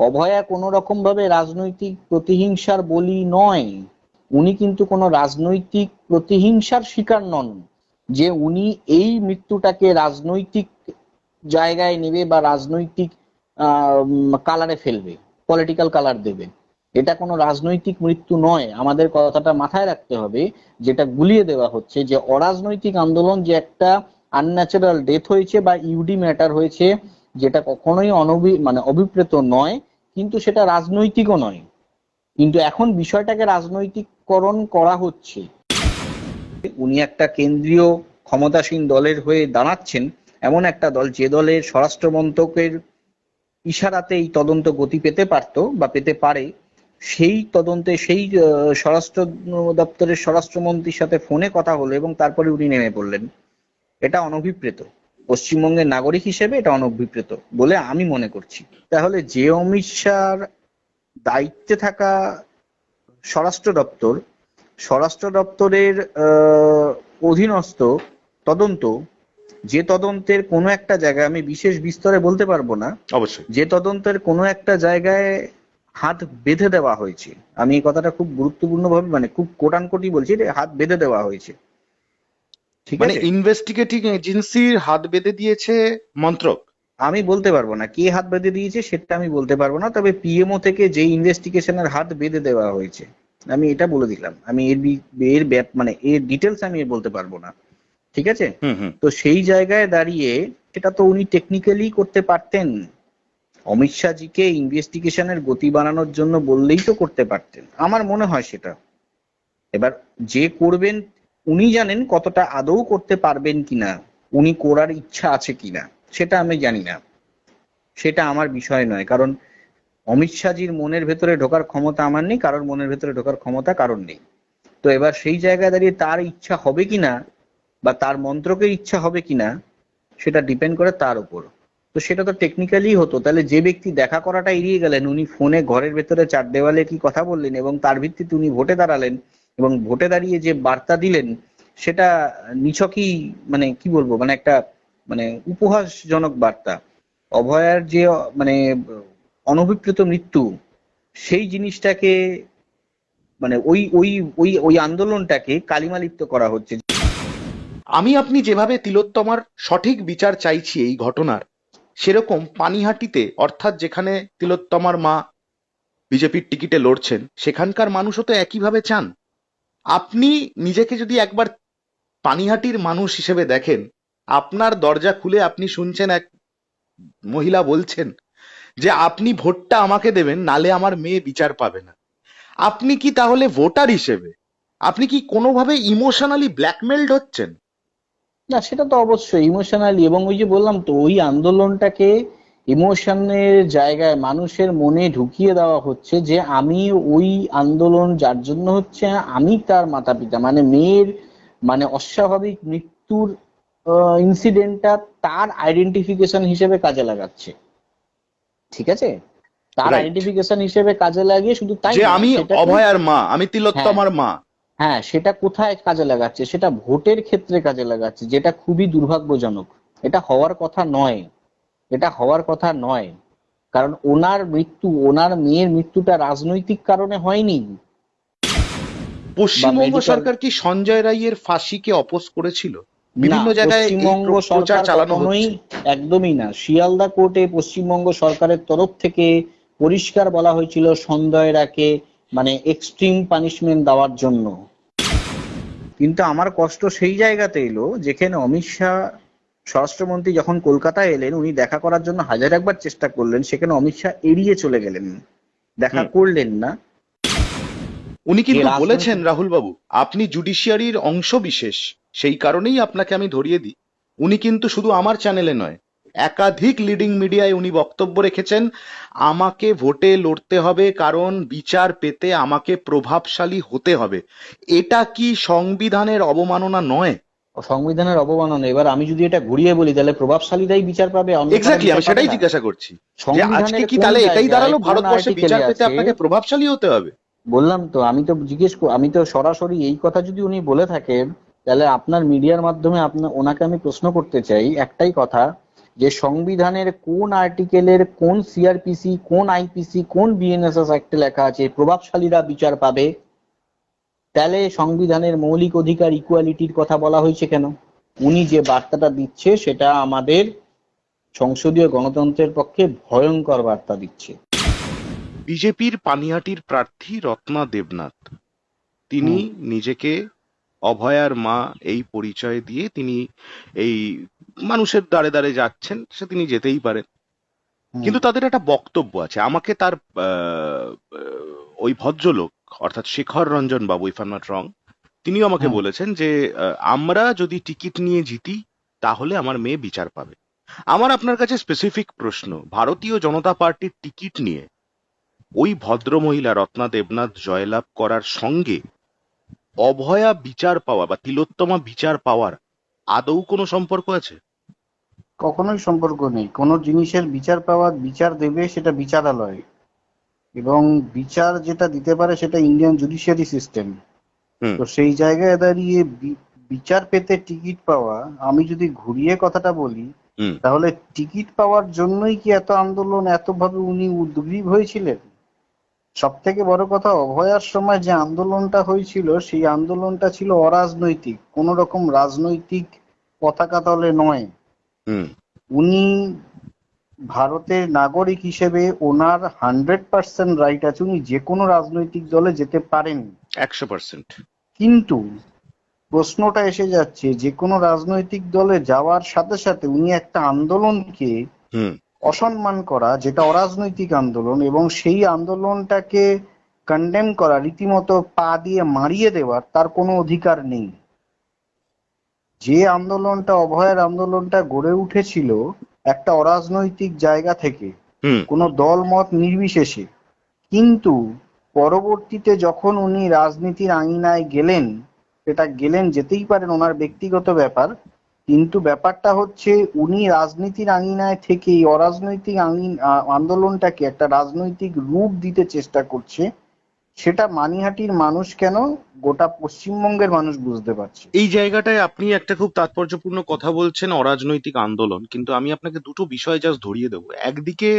অভয়া কোনো রকম ভাবে রাজনৈতিক প্রতিহিংসার বলি নয়, উনি কিন্তু কোনো রাজনৈতিক প্রতিহিংসার শিকার নন যে উনি এই মৃত্যুটাকে রাজনৈতিক জায়গায় নেবে বা রাজনৈতিক কালারে ফেলবে, পলিটিক্যাল কালার দেবে। এটা কোনো রাজনৈতিক মৃত্যু নয়, আমাদের কথাটা মাথায় রাখতে হবে। যেটা গুলিয়ে দেওয়া হচ্ছে যে অরাজনৈতিক আন্দোলন, যে একটা আনন্যাচারাল ডেথ হয়েছে বা ইউডি ম্যাটার হয়েছে, যেটা কখনোই অভিপ্রেত নয়, কিন্তু সেটা রাজনৈতিকও নয়। কিন্তু এখন বিষয়টাকে রাজনৈতিককরণ করা হচ্ছে। উনি একটা কেন্দ্রীয় ক্ষমতাসীন দলের হয়ে দাঁড়াচ্ছেন, এমন একটা দল যে দলের স্বরাষ্ট্র মন্ত্রকের ইশারাতে এই তদন্ত গতি পেতে পারত বা পেতে পারে, সেই তদন্তে সেই স্বরাষ্ট্র দপ্তরের স্বরাষ্ট্রমন্ত্রীর সাথে ফোনে কথা হলো এবং তারপরে উনি নেমে পড়লেন। এটা অনভিপ্রেত, পশ্চিমবঙ্গের নাগরিক হিসেবে এটা অনভিপ্রেত বলে আমি মনে করছি। তাহলে যে অমিত শাহর দায়িত্বে থাকা স্বরাষ্ট্র দপ্তর, স্বরাষ্ট্র দপ্তরের অধীনস্থ তদন্ত, যে তদন্তের কোনো একটা জায়গায়, আমি বিশেষ বিস্তরে বলতে পারবো না, অবশ্যই যে তদন্তের কোনো একটা জায়গায় হাত বেঁধে দেওয়া হয়েছে, আমি এই কথাটা খুব গুরুত্বপূর্ণ ভাবে খুব কোটানকোটি বলছি, হাত বেঁধে দেওয়া হয়েছে, ঠিক মানে আছে? ইনভেস্টিগেটিং এজেন্সির হাত বেঁধে দিয়েছে মন্ত্রক। আমি বলতে পারবো না কে হাত বেঁধে দিয়েছে, সেটা আমি বলতে পারবো না, তবে পিএমও থেকে যে ইনভেস্টিগেশনের হাত বেঁধে দেওয়া হয়েছে আমি এটা বলে দিলাম। আমি এর ডিটেলস আমি বলতে পারবো না, ঠিক আছে? হুম হুম। তো সেই জায়গায় দাঁড়িয়ে সেটা তো উনি টেকনিক্যালি করতে পারতেন, অমিত শাহজিকে ইনভেস্টিগেশনের গতি বাড়ানোর জন্য বললেই তো করতে পারতেন, আমার মনে হয় সেটা। এবার যে করবেন উনি জানেন কতটা আদৌ করতে পারবেন কিনা, উনি করার ইচ্ছা আছে কিনা সেটা আমি জানি না, সেটা আমার বিষয় নয়। কারণ অমিত শাহজির মনের ভেতরে ঢোকার ক্ষমতা আমার নেই, কারোর মনের ভেতরে ঢোকার ক্ষমতা কারোর নেই। তো এবার সেই জায়গায় দাঁড়িয়ে তার ইচ্ছা হবে কিনা বা তার মন্ত্রকের ইচ্ছা হবে কিনা সেটা ডিপেন্ড করে তার উপর। তো সেটা তো টেকনিক্যালি হতো, তাহলে যে ব্যক্তি দেখা করাটা এড়িয়ে গেলেন, উনি ফোনে ঘরের ভেতরে চার দেওয়ালে কি কথা বললেন এবং তার ভিত্তিতে উনি ভোটে দাঁড়ালেন এবং ভোটে দাঁড়িয়ে যে বার্তা দিলেন সেটা নিছকই কি বলবো, একটা উপহাসজনক বার্তা। অভয়ার যে অনভিপ্রেত মৃত্যু, সেই জিনিসটাকে ওই ওই ওই ওই আন্দোলনটাকে কালিমালিপ্ত করা হচ্ছে। আমি আপনি যেভাবে তিলোত্তমার সঠিক বিচার চাইছি এই ঘটনার, সেরকম পানিহাটিতে অর্থাৎ যেখানে তিলোত্তমার মা বিজেপির টিকিটে লড়ছেন সেখানকার মানুষও তো একইভাবে চান। আপনি নিজেকে যদি একবার পানিহাটির মানুষ হিসেবে দেখেন, আপনার দরজা খুলে আপনি শুনছেন এক মহিলা বলছেন যে আপনি ভোটটা আমাকে দেবেন, নালে আমার মেয়ে বিচার পাবে না। আপনি কি তাহলে ভোটার হিসেবে আপনি কি কোনোভাবে ইমোশনালি ব্ল্যাকমেলড হচ্ছেন? না, সেটা তো অবশ্যই ইমোশনালি, এবং ওই যে বললাম তো, ওই আন্দোলনটাকে ইমোশনের জায়গায় মানুষের মনে ঢুকিয়ে দেওয়া হচ্ছে যে আমি ওই আন্দোলন যার জন্য হচ্ছে, আমি তার মাতা পিতা, মেয়ের অস্বাভাবিক মৃত্যুর ইনসিডেন্টটা তার আইডেন্টিফিকেশন হিসেবে কাজে লাগাচ্ছে, ঠিক আছে? তার রাইট। আইডেন্টিফিকেশন হিসেবে কাজে লাগিয়ে শুধু তাই যে নয়, আমি সেটাকে অভয়ার মা, আমি হ্যাঁ, তিলোত্তমার মা। হ্যাঁ, সেটা কোথায় কাজে লাগাচ্ছে, সেটা ভোটের ক্ষেত্রে কাজে লাগাচ্ছে, যেটা খুবই দুর্ভাগ্যজনক। এটা হওয়ার কথা নয়, এটা হওয়ার কথা নয়। কারণ ওনার মেয়ের মৃত্যুটা রাজনৈতিক কারণে হয়নি বা পশ্চিমবঙ্গ মেডিকেল। সরকার কি সঞ্জয় রায়ের ফাঁসিকে অপোজ করেছিল? না, বিভিন্ন জায়গায় এই পশ্চিমবঙ্গ প্রচার সরকার চালানো কখনোই, হচ্ছে। একদমই না। শিয়ালদা কোর্টে পশ্চিমবঙ্গ সরকারের তরফ থেকে পরিষ্কার বলা হয়েছিল সঞ্জয় রায়কে এক্সট্রিম পানিশমেন্ট দেওয়ার জন্য। কিন্তু আমার কষ্ট সেই জায়গাতে এলো যেখানে অমিত শাহ স্বরাষ্ট্রমন্ত্রী যখন কলকাতায় এলেন, উনি দেখা করার জন্য হাজার একবার চেষ্টা করলেন, সেখানে অমিত শাহ এড়িয়ে চলে গেলেন, দেখা হুম। করলেন না। উনি এ কিন্তু বলেছেন, রাজনৈতিক, রাহুল বাবু, আপনি জুডিশিয়ারির অংশ বিশেষ, সেই কারণেই আপনাকে আমি ধরিয়ে দিই। উনি কিন্তু শুধু আমার চ্যানেলে নয়, একাধিক লিডিং মিডিয়ায় উনি বক্তব্য রেখেছেন, আমাকে ভোটে লড়তে হবে কারণ বিচার পেতে আমাকে প্রভাবশালী হতে হবে। এটা কি সংবিধানের অবমাননা নয়? সংবিধানের অবমাননা। এবার আমি যদি এটা ঘুরিয়ে বলি, তাহলে প্রভাবশালীরাই বিচার পাবে, অন্য কারা এক্স্যাক্টলি, বিচার আমি পাবে সেটাই না? জিজ্ঞাসা করছি যে আজকে সংবিধানের কি কোন তাহলে এটাই জায়গায় দাঁড়ালো কোন ভারতবর্ষে আর্টিকেলে বিচার পেতে আছে? আপনাকে প্রভাবশালী হতে হবে? বললাম তো, আমি তো সরাসরি এই কথা যদি উনি বলে থাকেন, তাহলে আপনার মিডিয়ার মাধ্যমে ওনাকে আমি প্রশ্ন করতে চাই একটাই কথা, যে সংবিধানের কোন আর্টিকেলের কোন সিআরপিসি, কোন আইপিসি, কোন বিএনএসএস অ্যাক্টে লেখা আছে প্রভাবশালীরা বিচার পাবে, তাহলে সংবিধানের মৌলিক অধিকার ইকুয়ালিটির কথা বলা হয়েছে কেন? উনি যে বার্তাটা দিচ্ছে সেটা আমাদের সংসদীয় গণতন্ত্রের পক্ষে ভয়ঙ্কর বার্তা দিচ্ছে। বিজেপির পানিহাটির প্রার্থী রত্না দেবনাথ, তিনি নিজেকে অভয়ার মা এই পরিচয় দিয়ে তিনি এই মানুষের দ্বারে দ্বারে যাচ্ছেন, সে তিনি যেতেই পারেন, কিন্তু তাদের একটা বক্তব্য আছে। আমাকে তার ওই ভদ্রলোক অর্থাৎ শেখর রঞ্জন বাবু, if I am not wrong, তিনিও আমাকে বলেছেন যে আমরা যদি টিকিট নিয়ে জিতি তাহলে আমার মেয়ে বিচার পাবে। আমার আপনার কাছে স্পেসিফিক প্রশ্ন, ভারতীয় জনতা পার্টির টিকিট নিয়ে ওই ভদ্র মহিলা রত্না দেবনাথ জয়লাভ করার সঙ্গে অভয়া বিচার পাওয়া বা তিলোত্তমা বিচার পাওয়ার আদৌ কোনো সম্পর্ক আছে? কখনোই সম্পর্ক নেই। কোনো জিনিসের বিচার পাওয়া, বিচার দেবে সেটা বিচারালয়, এবং বিচার যেটা দিতে পারে সেটা ইন্ডিয়ান জুডিশিয়ারি সিস্টেম। তো সেই জায়গায় দাঁড়িয়ে বিচার পেতে টিকিট পাওয়া, আমি যদি ঘুরিয়ে কথাটা বলি তাহলে টিকিট পাওয়ার জন্যই কি এত আন্দোলন, এতভাবে উনি উদ্গ্রীব হয়েছিলেন? সব থেকে বড় কথা, অভয়ার সময় যে আন্দোলনটা হয়েছিল সেই আন্দোলনটা ছিল অরাজনৈতিক, কোন রকম রাজনৈতিক পতাকা তলে নয়। উনি ভারতের নাগরিক হিসেবে ওনার 100% রাইট আছে, উনি যে কোনো রাজনৈতিক দলে যেতে পারেন 100%। কিন্তু প্রশ্নটা এসে যাচ্ছে, যে কোনো রাজনৈতিক দলে যাওয়ার সাথে সাথে উনি একটা আন্দোলনকে অসম্মান করা, যেটা অরাজনৈতিক আন্দোলন, এবং সেই আন্দোলনটাকে কন্ডেম করা, রীতিমতো পা দিয়ে মারিয়ে দেওয়ার তার কোনো অধিকার নেই। যে আন্দোলনটা, অভয়ের আন্দোলনটা গড়ে উঠেছিল একটা অরাজনৈতিক জায়গা থেকে, কোনো দল মত নির্বিশেষে, কিন্তু পরবর্তীতে যখন উনি রাজনীতির আঙিনায় গেলেন, সেটা গেলেন, যেতেই পারেন, ওনার ব্যক্তিগত ব্যাপার, কিন্তু ব্যাপারটা হচ্ছে উনি রাজনীতির আঙিনায় থেকেই অরাজনৈতিক আন্দোলনটাকে একটা রাজনৈতিক রূপ দিতে চেষ্টা করছে। সেটা মানিহাটির মানুষ কেন, গোটা পশ্চিমবঙ্গের মানুষ বুঝতে পারছে। এই জায়গাটায় আপনি একটা খুব তাৎপর্যপূর্ণ কথা বলছেন, অরাজনৈতিক আন্দোলন, কিন্তু আমি আপনাকে দুটো বিষয় জাস্ট ধরিয়ে দেবো। একদিকে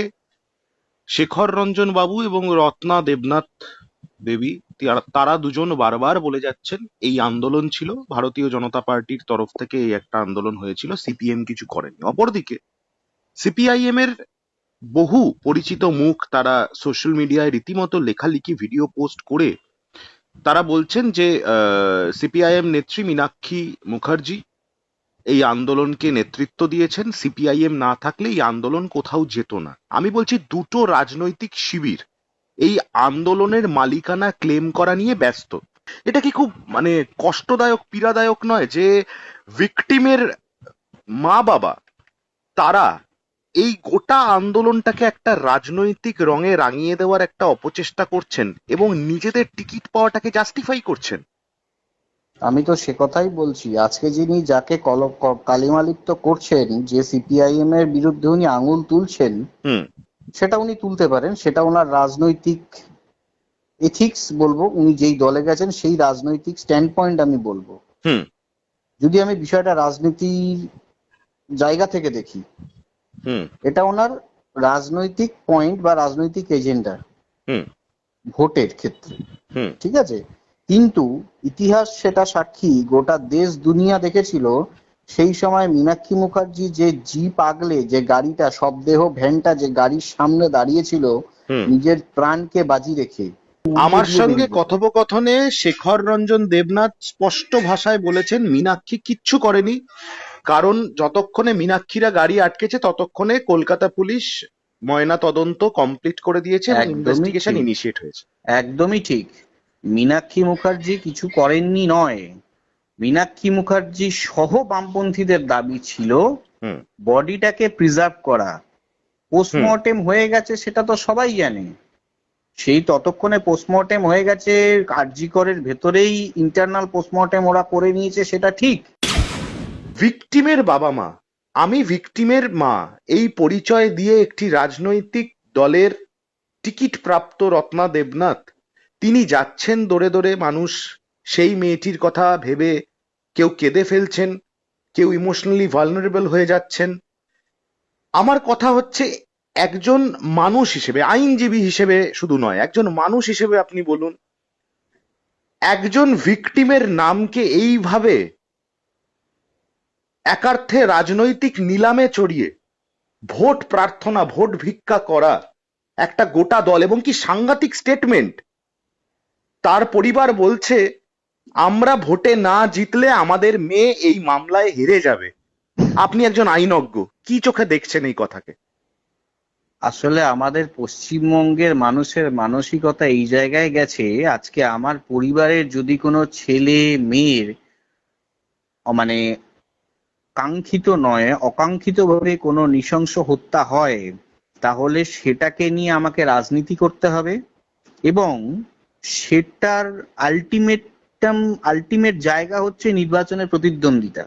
শেখর রঞ্জন বাবু এবং রত্না দেবনাথ দেবী, তারা দুজন বারবার বলে যাচ্ছেন এই আন্দোলন ছিল ভারতীয় জনতা পার্টির তরফ থেকে, এই একটা আন্দোলন হয়েছিল, সিপিএম কিছু করেনি। অপরদিকে সিপিআইএম এর বহু পরিচিত মুখ, তারা সোশ্যাল মিডিয়ায় রীতিমতো লেখালেখি, ভিডিও পোস্ট করে তারা বলছেন যে সিপিআইএম নেত্রী মীনাক্ষী মুখার্জি এই আন্দোলনকে নেতৃত্ব দিয়েছেন, সিপিআইএম না থাকলে এই আন্দোলন কোথাও যেত না। আমি বলছি দুটো রাজনৈতিক শিবির এই আন্দোলনের মালিকানা ক্লেম করা নিয়ে ব্যস্ত। এটা কি খুব মানে কষ্টদায়ক, পীড়াদায়ক নয় যে ভিকটিমের মা বাবা তারা এই গোটা আন্দোলনটাকে একটা রাজনৈতিক রঙে রাঙিয়ে দেওয়ার একটা অপচেষ্টা করছেন এবং নিজেদের টিকিট পাওয়াটাকে জাস্টিফাই করছেন? আমি তো সে কথাই বলছি, আজকে যিনি যাকে কালিমালিপ্ত করছেন, যে সিপিআইএম এর বিরুদ্ধে উনি আঙুল তুলছেন, সেটা উনি তুলতে পারেন, সেটা ওনার রাজনৈতিক এথিক্স বলবো, উনি যেই দলে গেছেন সেই রাজনৈতিক স্ট্যান্ড পয়েন্ট আমি বলবো। যদি আমি বিষয়টা রাজনীতির জায়গা থেকে দেখি, এটা ওনার রাজনৈতিক পয়েন্ট বা রাজনৈতিক এজেন্ডা ভোটের ক্ষেত্রে, ঠিক আছে। কিন্তু ইতিহাস সেটা সাক্ষী, গোটা দেশ দুনিয়া দেখেছিল সেই সময় মীনাক্ষী মুখার্জি যে জিপ আগলে যে গাড়িটা, শবদেহ ভ্যানটা যে গাড়ির সামনে দাঁড়িয়েছিল নিজের প্রাণকে বাজি রেখে। আমার সঙ্গে কথোপকথনে শেখর রঞ্জন দেবনাথ স্পষ্ট ভাষায় বলেছেন মীনাক্ষী কিচ্ছু করেনি, কারণ যতক্ষণে মীনাক্ষীরা গাড়ি আটকেছে ততক্ষণে কলকাতা পুলিশ ময়না তদন্ত কমপ্লিট করে দিয়েছে এবং ইনভেস্টিগেশন ইনিশিয়েট হয়েছে। একদমই ঠিক। মীনাক্ষী মুখার্জি কিছু করেননি নয়, মীনাক্ষী মুখার্জি সহ বামপন্থীদের দাবি ছিল বডিটাকে প্রিজার্ভ করা। পোস্টমর্টেম হয়ে গেছে সেটা তো সবাই জানে, সেই ততক্ষণে পোস্টমর্টেম হয়ে গেছে, আরজিকরের ভেতরেই ইন্টারনাল পোস্টমর্টেম ওরা করে নিয়েছে, সেটা ঠিক। ভিকটিমের বাবা মা, আমি ভিকটিমের মা এই পরিচয় দিয়ে একটি রাজনৈতিক দলের টিকিট প্রাপ্ত রত্না দেবনাথ তিনি যাচ্ছেন দৌড়ে দৌড়ে, মানুষ সেই মেয়েটির কথা ভেবে কেউ কেঁদে ফেলছেন, কেউ ইমোশনালি ভালনারেবল হয়ে যাচ্ছেন। আমার কথা হচ্ছে, একজন মানুষ হিসেবে, আইনজীবী হিসেবে শুধু নয়, একজন মানুষ হিসেবে আপনি বলুন, একজন ভিকটিমের নামকে এইভাবে একার্থে রাজনৈতিক নিলামে চড়িয়ে ভোট প্রার্থনা, ভোট ভিক্ষা করা একটা গোটা দল, এবং কি সাংঘাতিক স্টেটমেন্ট। তার পরিবার বলছে আমরা ভোটে না জিতলে আমাদের মেয়ে এই মামলায় হেরে যাবে। আপনি একজন আইনজ্ঞ, কি চোখে দেখছেন এই কথাকে? আসলে আমাদের পশ্চিমবঙ্গের মানুষের মানসিকতা এই জায়গায় গেছে, আজকে আমার পরিবারের যদি কোনো ছেলে মেয়ের মানে কাঙ্ক্ষিত নয় অকাঙ্ক্ষিতভাবে কোনো নৃশংস হত্যা হয়, তাহলে সেটাকে নিয়ে আমাকে রাজনীতি করতে হবে এবং সেটার আলটিমেট জায়গা হচ্ছে নির্বাচনের প্রতিদ্বন্দ্বিতা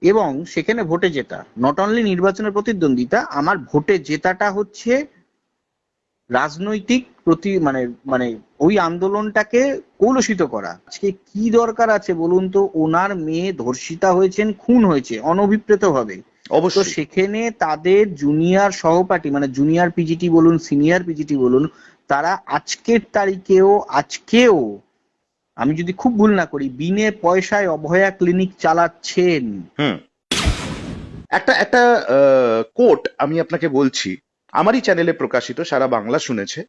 এবং সেখানে ভোটে জেতা। নট অনলি নির্বাচনের প্রতিদ্বন্দ্বিতা, আমার ভোটে জেতাটা হচ্ছে রাজনৈতিক মানে মানে ওই আন্দোলনটাকে কলুষিত করা। আজকে কি দরকার আছে বলুন তো? ওনার মেয়ে ধর্ষিতা হয়েছেন, খুন হয়েছে অনভিপ্রেত ভাবে। তো অবশ্যই। সেখানে তাদের জুনিয়র সহপাঠী মানে জুনিয়র পিজিটি বলুন সিনিয়র পিজিটি বলুন, তারা আজকেও আমি যদি খুব ভুল না করি বিনে পয়সায় অভয়া ক্লিনিক চালাচ্ছেন। হুম। একটা একটা কোট আমি আপনাকে বলছি, আমারই চ্যানেলে প্রকাশিত, সারা বাংলা শুনেছে।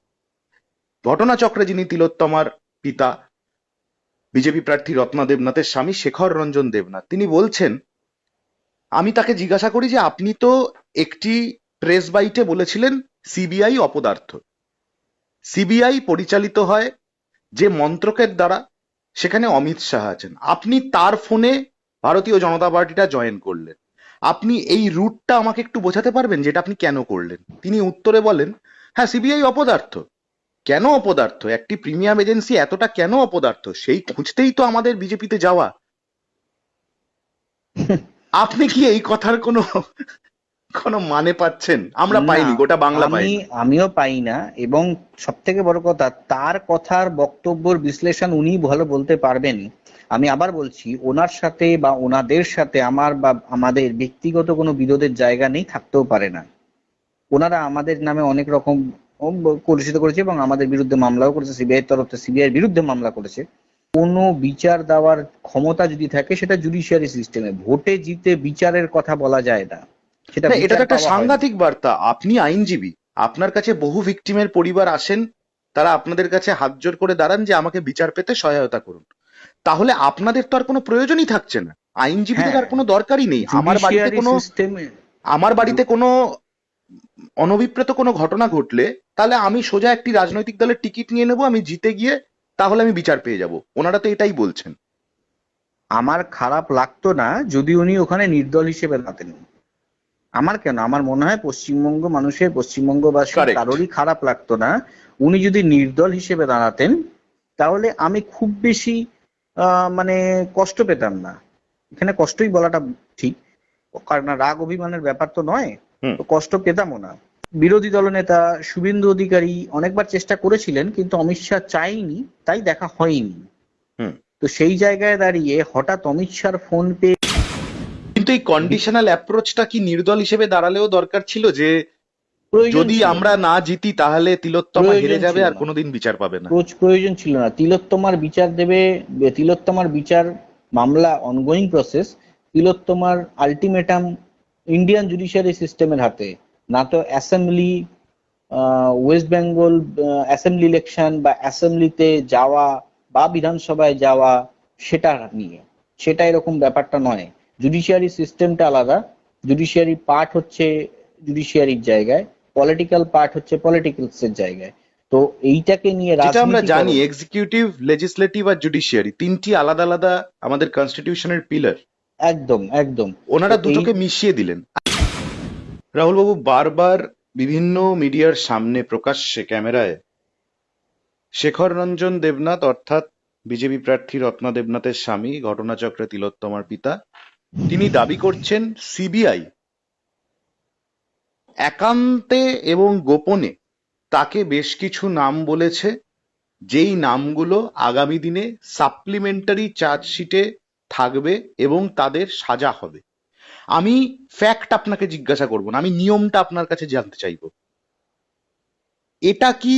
ঘটনাচক্রে যিনি তিলোত্তমার পিতা, বিজেপি প্রার্থী রত্না দেবনাথের স্বামী শেখর রঞ্জন দেবনাথ, তিনি বলছেন, আমি তাকে জিজ্ঞাসা করি যে আপনি তো একটি প্রেস বাইটে বলেছিলেন সিবিআই অপদার্থ। সিবিআই পরিচালিত হয় যে মন্ত্রকের দ্বারা, সেখানে অমিত শাহ আছেন, আপনি তার ফোনে ভারতীয় জনতা পার্টিটা জয়েন করলেন। আপনি এই রুটটা আমাকে একটু বোঝাতে পারবেন যেটা আপনি কেন করলেন? তিনি উত্তরে বলেন, হ্যাঁ সিবিআই অপদার্থ। কেন অপদার্থ? একটি প্রিমিয়াম এজেন্সি এতটা কেন অপদার্থ? সেই খুঁজতেই তো আমাদের বিজেপিতে যাওয়া। আপনি কি এই কথার কোনো কোনো মানে পাচ্ছেন? আমরা না, পাইনি, গোটা বাংলা আমি পাইনি। আমিও পাই না। এবং সব থেকে বড় কথা, তার কথার বক্তব্যের বিশ্লেষণ উনি ভালো বলতে পারবেন। আমি আবার বলছি, ওনার সাথে বা ওনাদের সাথে আমার বা আমাদের ব্যক্তিগত কোনো বিরোধের জায়গা নেই, থাকতেও পারে না। ওনারা আমাদের নামে অনেক রকম কলুষিত করেছে এবং আমাদের বিরুদ্ধে মামলাও করেছে, সিবিআই এর তরফ থেকে সিবিআই এর বিরুদ্ধে মামলা করেছে। কোনো বিচার দেওয়ার ক্ষমতা যদি থাকে সেটা জুডিশিয়ারি সিস্টেমে। ভোটে জিতে বিচারের কথা বলা যায় না, সেটা না, এটা বিচার তো একটা পাওয়া হয় না। সাংঘাতিক বার্তা। আপনি আইনজীবী, আপনার কাছে বহু ভিকটিমের পরিবার আসেন, তারা আপনাদের কাছে হাত জোর করে দাঁড়ান যে আমাকে বিচার পেতে সহায়তা করুন। তাহলে আপনাদের তো আর কোনো প্রয়োজনই থাকছে না, আইনজীবীদের হ্যাঁ, আর কোনো দরকারই নেই। জুডিশিয়ারি সিস্টেমে আমার বাড়িতে কোনো অনভিপ্রেত কোনো ঘটনা ঘটলে, তাহলে আমি সোজা একটি রাজনৈতিক দলের টিকিট নিয়ে নেবো, আমি জিতে গিয়ে তাহলে আমি বিচার পেয়ে যাব। ওনারা তো এটাই বলছেন। আমার খারাপ লাগতো না যদি উনি ওখানে নির্দল হিসেবে দাঁড়াতেন। আমার কেন, আমার মনে হয় পশ্চিমবঙ্গবাসীর কারেক্ট। কারোরই খারাপ লাগতো না উনি যদি নির্দল হিসেবে দাঁড়াতেন। তাহলে আমি খুব বেশি মানে কষ্ট পেতাম না। এখানে কষ্টই বলাটা ঠিক, কারণ রাগ অভিমানের ব্যাপার তো নয়। হুম। তো কষ্ট পেতামও না। বিরোধী দলনেতা শুভেন্দু অধিকারী অনেকবার চেষ্টা করেছিলেন, কিন্তু অমিত শাহ চাইনি, তাই দেখা হয়নি। হুম। তো সেই জায়গায় দাঁড়িয়ে হঠাৎ অমিত শাহর ফোন পেয়ে কিন্তু এই কন্ডিশনাল অ্যাপ্রোচটা কি নির্দল হিসেবে দাঁড়ালেও দরকার ছিল, যে প্রয়োজন যদি ছিল আমরা না। না জিতি তাহলে তিলোত্তমা হেরে প্রয়োজন যাবে ছিল আর না। কোনোদিন বিচার পাবে না? প্রয়োজন ছিল না। তিলোত্তমার বিচার দেবে, তিলোত্তমার বিচার মামলা অনগোয়িং প্রসেস। তিলোত্তমার আলটিমেটাম ইন্ডিয়ান জুডিশিয়ারি সিস্টেমের হাতে, না তো assembly, West Bengal assembly election বা অ্যাসেম্বলিতে যাওয়া বা বিধানসভায় যাওয়া সেটা নিয়ে। সেটা এরকম ব্যাপারটা নয়। জুডিশিয়ারি সিস্টেমটা আলাদা। জুডিশিয়ারি পার্ট হচ্ছে জুডিশিয়ারির জায়গায়, পলিটিক্যাল পার্ট হচ্ছে পলিটিক্যালসের জায়গায়। তো এইটাকে নিয়ে যেটা আমরা জানি, রাজনীতিকরণ। এক্সিকিউটিভ, লেজিসলেটিভ আর জুডিশিয়ারি তিনটি আলাদা আলাদা আমাদের কনস্টিটিউশনের পিলার। একদম একদম। তো ওনারা এই দুটোকে মিশিয়ে দিলেন। রাহুল বাবু বারবার বিভিন্ন মিডিয়ার সামনে প্রকাশ্যে ক্যামেরায় শেখর রঞ্জন দেবনাথ, অর্থাৎ বিজেপি প্রার্থী রত্না দেবনাথের স্বামী, ঘটনাচক্রে তিলোত্তমার পিতা, তিনি দাবি করছেন সিবিআই একান্তে এবং গোপনে তাকে বেশ কিছু নাম বলেছে, যেই নামগুলো আগামী দিনে সাপ্লিমেন্টারি চার্জশিটে থাকবে এবং তাদের সাজা হবে। আমি ফ্যাক্ট আপনাকে জিজ্ঞাসা করব না, আমি নিয়মটা আপনার কাছে জানতে চাইবো। এটা কি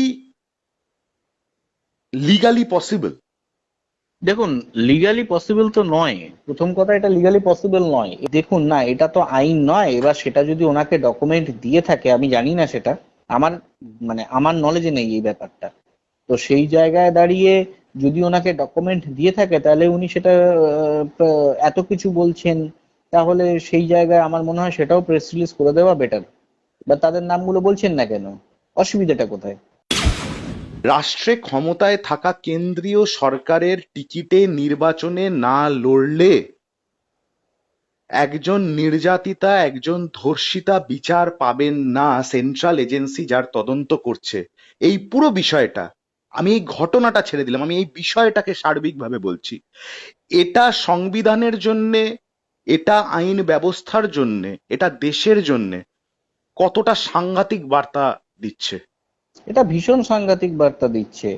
লিগালি পসিবল? দেখুন, লিগালি পসিবল তো নয়। প্রথম কথা, এটা লিগালি পসিবল নয়। দেখুন না, এটা তো আইন নয়। এবার সেটা যদি ওনাকে ডকুমেন্ট দিয়ে থাকে, আমি জানি না সেটা, আমার আমার নলেজে নেই এই ব্যাপারটা। তো সেই জায়গায় দাঁড়িয়ে যদি ওনাকে ডকুমেন্ট দিয়ে থাকে, তাহলে উনি সেটা এত কিছু বলছেন, তাহলে সেই জায়গায় আমার মনে হয় সেটাও প্রেস রিলিজ করে দেওয়া বেটার। বা তাদের নামগুলো বলছেন না কেন? অসুবিধাটা কোথায়? রাষ্ট্রে ক্ষমতায় থাকা কেন্দ্রীয় সরকারের টিকিটে নির্বাচনে না লড়লে একজন নির্যাতিতা, একজন ধর্ষিতা বিচার পাবেন না সেন্ট্রাল এজেন্সি যার তদন্ত করছে। এই পুরো বিষয়টা, আমি এই ঘটনাটা ছেড়ে দিলাম, আমি এই বিষয়টাকে সার্বিকভাবে বলছি। এটা সংবিধানের জন্যে, এটা আইন ব্যবস্থার জন্যে, এটা দেশের জন্যে কতটা সাংঘাতিক বার্তা দিচ্ছে। এটা ভীষণ সাংঘাতিক বার্তা দিচ্ছে।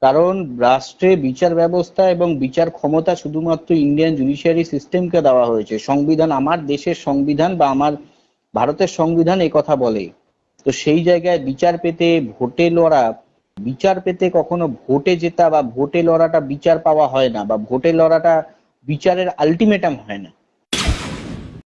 কারণ রাষ্ট্রে বিচার ব্যবস্থা এবং বিচার ক্ষমতা শুধুমাত্র ইন্ডিয়ান জুডিশিয়ারি সিস্টেমকে দেওয়া হয়েছে। সংবিধান, আমার দেশের সংবিধান বা আমার ভারতের সংবিধান এ কথা বলে। তো সেই জায়গায় বিচার পেতে ভোটে লড়া, বিচার পেতে কখনো ভোটে জেতা বা ভোটে লড়াটা বিচার পাওয়া হয় না, বা ভোটে লড়াটা বিচারের আলটিমেটাম হয় না।